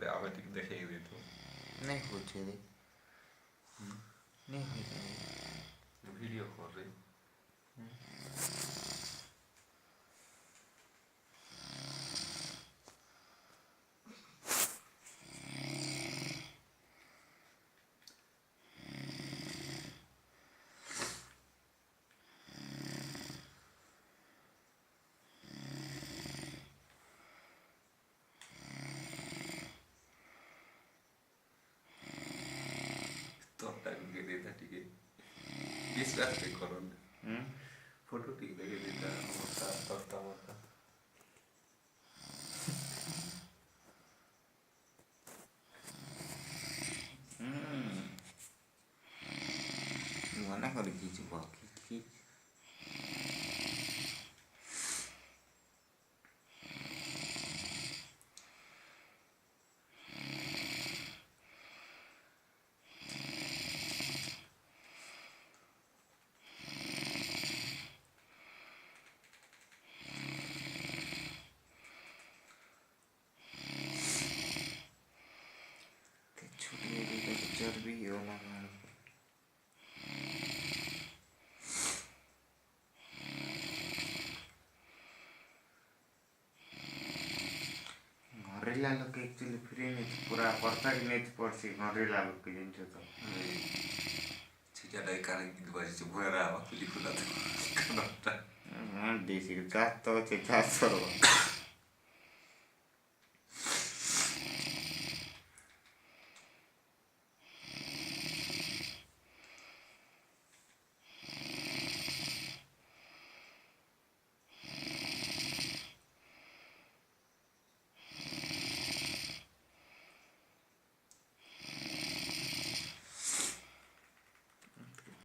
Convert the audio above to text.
पे आवे टिक देखे दे तो नहीं पूछे दे नहीं पूछे वीडियो कर रही तो टाइम के देता ठीक है विश्वास पे करो फोटो टिक देके देता मोटा तोता मोटा मना कर खींच बाकी खींच चर्बी वाला घरेला लोग एक्चुअली फ्री नहीं पूरा परफेक्ट नहीं पड़सी घरेला लोग के जिन तो ठीक है कारण की दुआ से भरा हुआ लिखुला तो देसी का तो 400